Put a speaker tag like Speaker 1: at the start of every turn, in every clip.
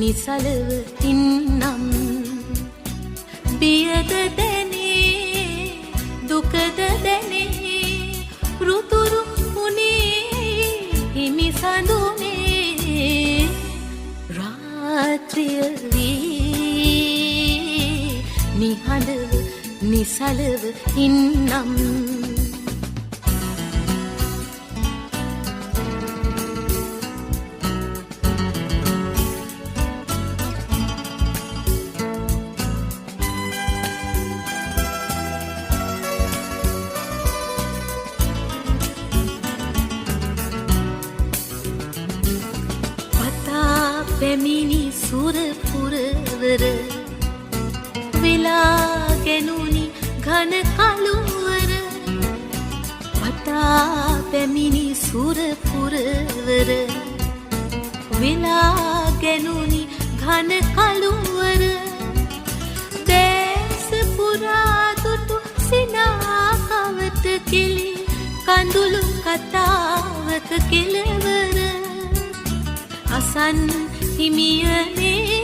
Speaker 1: නිසලව ඉන්නම් බියද දැනේ දුකද දැනේ රුතුරු උනේ හිමි සඳුනේ රාත්‍රිය වී නිහඬව නිසලව ඉන්නම් පැමිණි සුරපුරවර වෙලාගෙනුනි ඝන කළුවර පතා පැමිණි සුරපුරවර වෙලාගෙනුනි ඝන කළුවර දේශ පුරා දුටු සිනාකවත කිලි කඳුළු කතාවක කෙළවර අසන් හිමියනේ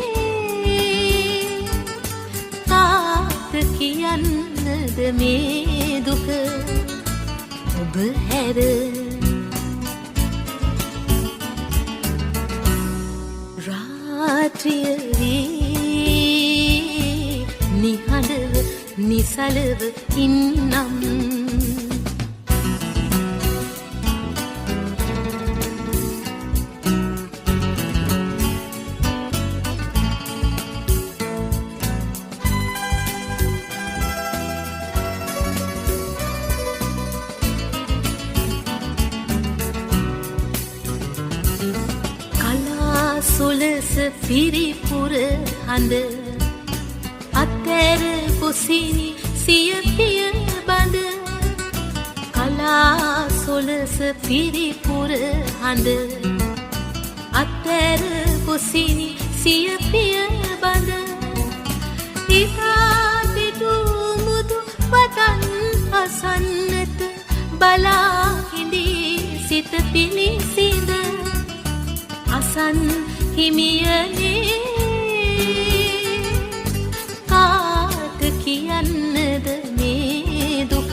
Speaker 1: කාට කියන්නද මේ දුක ඔබ හැර රාත්‍රිය වී නිහඬව නිසලව ඉන්නම් සුලස පිරිපුර හඳ අතර කුසිනි සිය පිය බඳ කලා සුලස පිරිපුර හඳ අතර කුසිනි සිය පිය බඳ ඉතා පිටු මුදු වතන් අසන්නත බලා හිඳී සිත පිලිසිඳ අසන් හිමියනේ කාට කියන්නද මේ දුක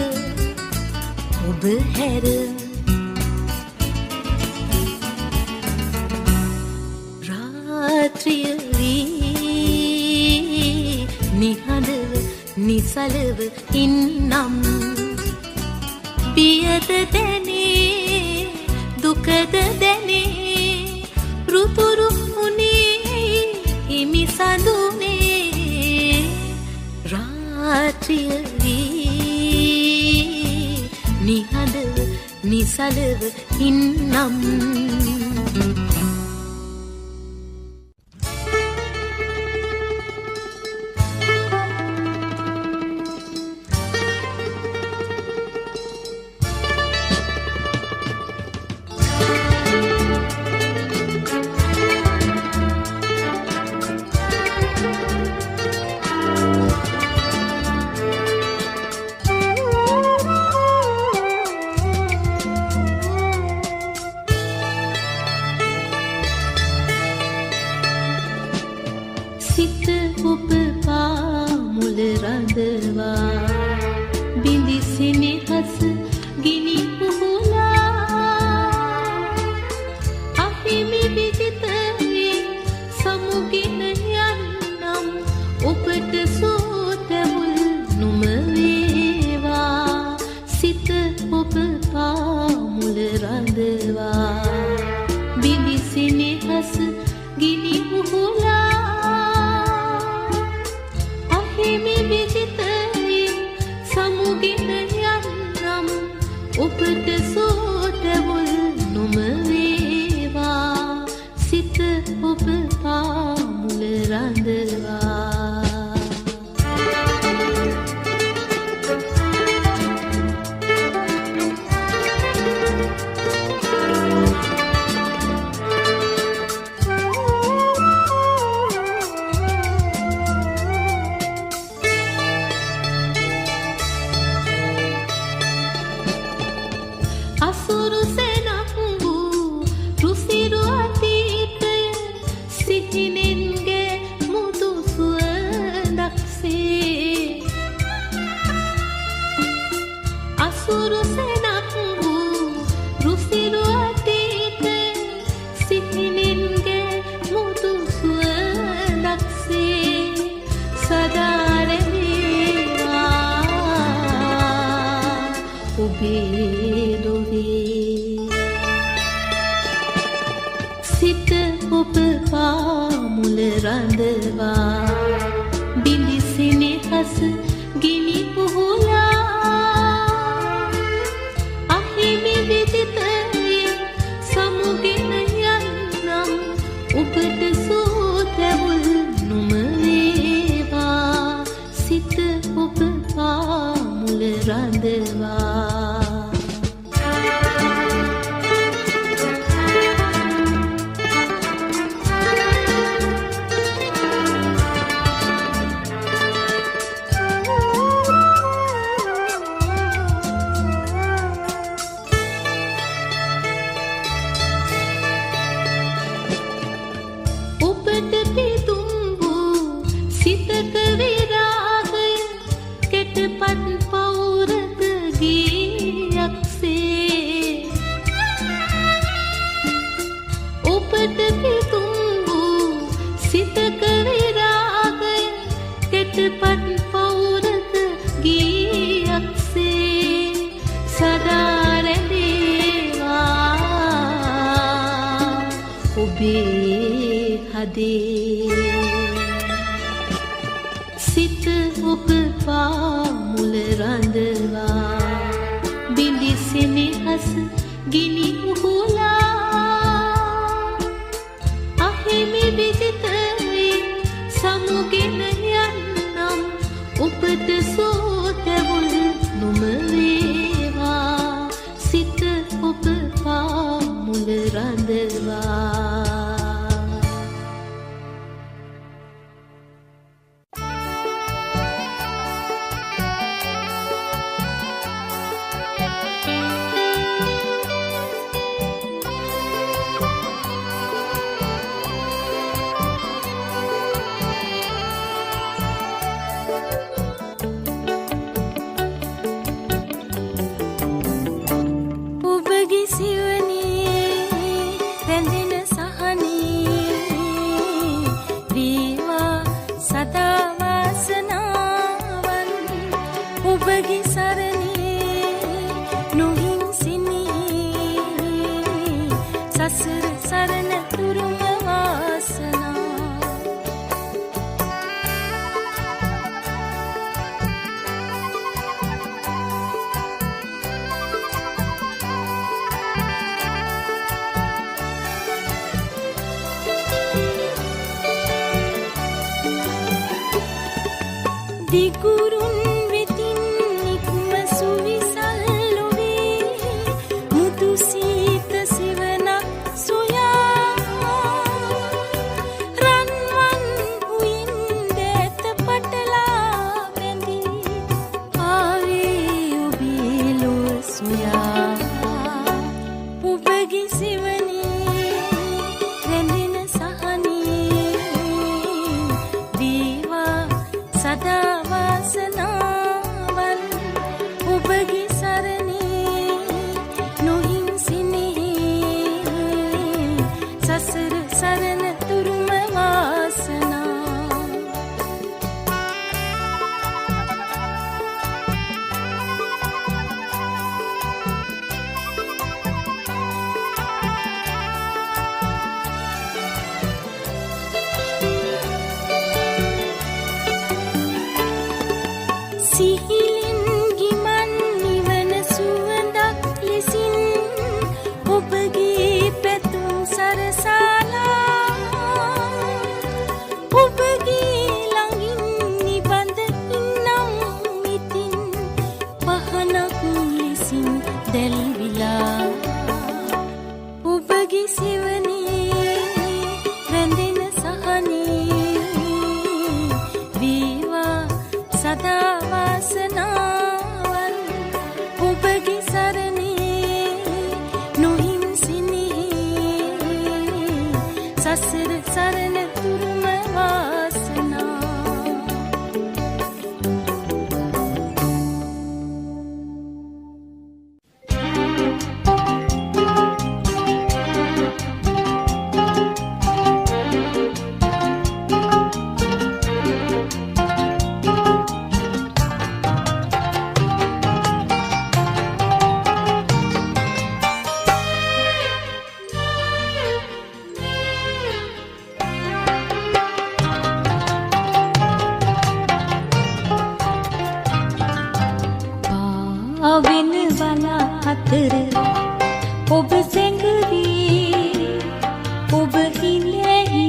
Speaker 1: ඔබ හැර රාත්‍රිය වී නිහඬව නිසලව ඉන්නම් බියද දැනේ දුකද දැනේ රුතුරු උනේ හිමි සඳුනේ රාත්‍රිය වී නිහඬව නිසලව ඉන්නම් සිත ඔබ පාමුල රඳවා බිඳි සෙනෙහස ගිනි පුහුලා අහිමි සමුගෙන යන්නම් ඔබට සෝතැවුල් නුම වේවා සිත ඔබ පාමුල රඳවා බිලිසි නිහස ගිනි උහුලා අහිමි විජිතයෙන් සමුගෙන යන්නම් ඔබට සෝතැවුල් නුම වේවා සිත ඔබ පාමුල රඳවා අසුරු සෙනක් වූ රුසිරු අතීතය සිහිනෙන්ගේ මුදු සුවඳක්සේ අසුරු සෙනක් වූ රුසිරු අතීතය සිහිනෙන්ගේ මුදු සුවඳක්සේ සදා රැඳේවා ඔබේ සිත ඔබ පාමුල රඳවා බිලිසි නිහස ගිනි පුහුලා අහිමි විදිතයෙන් සමුගෙන යන්නම් ඔබට සෝතැවුල් නුම වේවා සිත ඔබ පාමුල රඳවා ඔබට පිදුම් වූ සිතක විරාගය කෙටපත් පෞරක ගීයක්සේ ඔබට පිදුම් වූ සිතක විරාගය කෙටපත් පෞරක ගීයක්සේ සදා රැඳේවා ඔබේ හදේ සිත ඔබ පාමුල රඳවා බිලිසි නිහස ගිනි උහුලා අහිමි විජිතයෙන් සමුගෙන යන්නම් ඔබට සෝතැවුල් නුම වේවා සිත ඔබ පාමුල රඳවා
Speaker 2: දිගුරුන් වෙතින් නික්ම සුවිසල් ලොවේ මුතු සීත සිවනක් සොයා රන්වන් උයින් දැත පටලා බැඳී ආවේ ඔබේ ලොව සොයා ඔබගේ සිවනේ රැඳෙන සහනේ දීවා සදා වාස සිහිලින් ගිමන් නිවන සුවඳක් ලෙසින් ඔබගේ පැතුම් සරසාලා ඔබගේ ළඟින් නිබඳ ඉන්නම් ඉතින් පහනක් ලෙසින් දැල්විලා ඔබගේ සිවනේ රැඳෙන සහනේ වේවා සදා වාසනාවන් ඔබගේ සරණේ නොහිම්සිනේ සසර සරණ තුරුම වාසනා වෙන වලා අතර ඔබ සැඟවී ඔබ හිලෙහි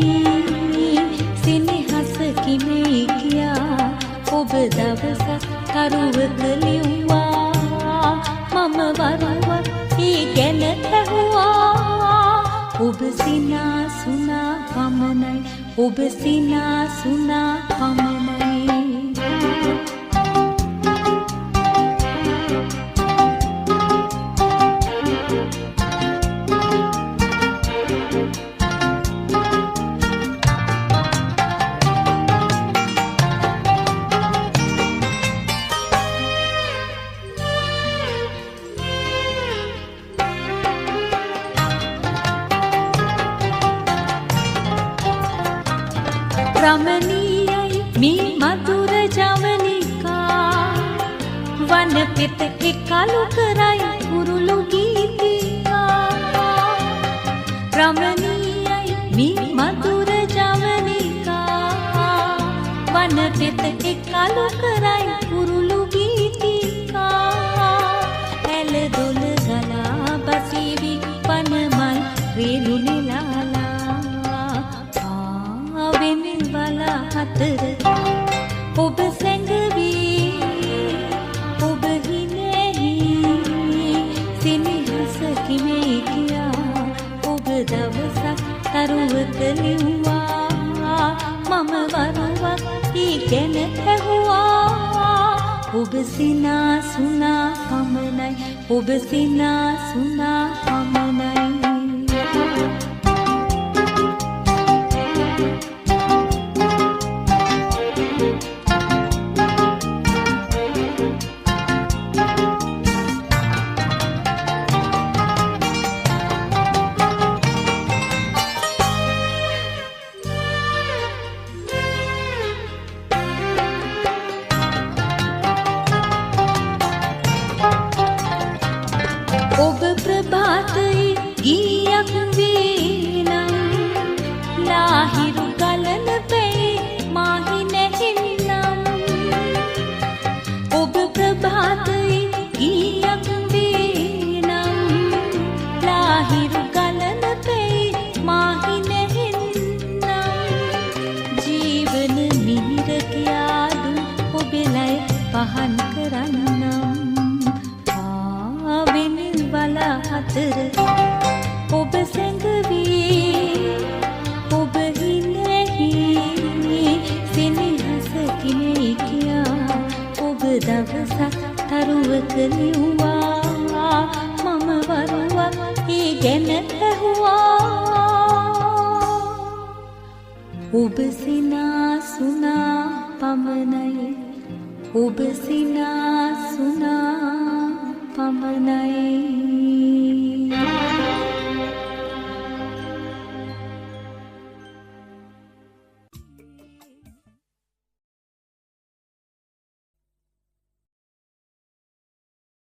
Speaker 2: සෙනෙහස කිමේ කියා ඔබ දවසක් කරුවක ලිව්වා මම වරුවක් ඒ ගැන ඇහුවා ඔබ සිනාසුනා පමණයි ඔබ සිනාසුනා පමණයි රමණීයයි මේ මధుර ජවනිකා වන පෙත එකලු කරයි කුරුළු ගීතිකා රමණීයයි මේ මధుර ජවනිකා වන පෙත එකලු කරයි කුරුළු ගීතිකා ඇල දොල ගලා බසීවි පනමල් රේණු නෙලාලා අතර ඔබ සැඟවී ඔබ හිලෙහි සෙනෙහස කිමේ කියා ඔබ දවසක් තරුවක ලිව්වා මම වරුවක් ඒ ගැන ඇහුවා ඔබ සිනාසුනා පමණයි ඔබ සිනාසුනා පමණයි ඔබ ප්‍රභාතයේ ගීයක් වේනම් ලාහිරු ගලන පෙයි මාහි නැහිනම් ඔබ ප්‍රභාතයේ ගීයක් වේනම් ලාහිරු ගලන පෙයි මාහි නැහිනම් ජීවන මිහිර කියාදු ඔබෙලයි පහන් කරන්නම් අතර ඔබ සැඟවී ඔබ හිලෙහි සෙනෙහස කිමේ කියා ඔබ දවසක් තරුවක ලිව්වා මම වරුවක් ඒ ගැන ඇහුවා ඔබ සිනාසුනා පමණයි ඔබ සිනාසුනා පමණයි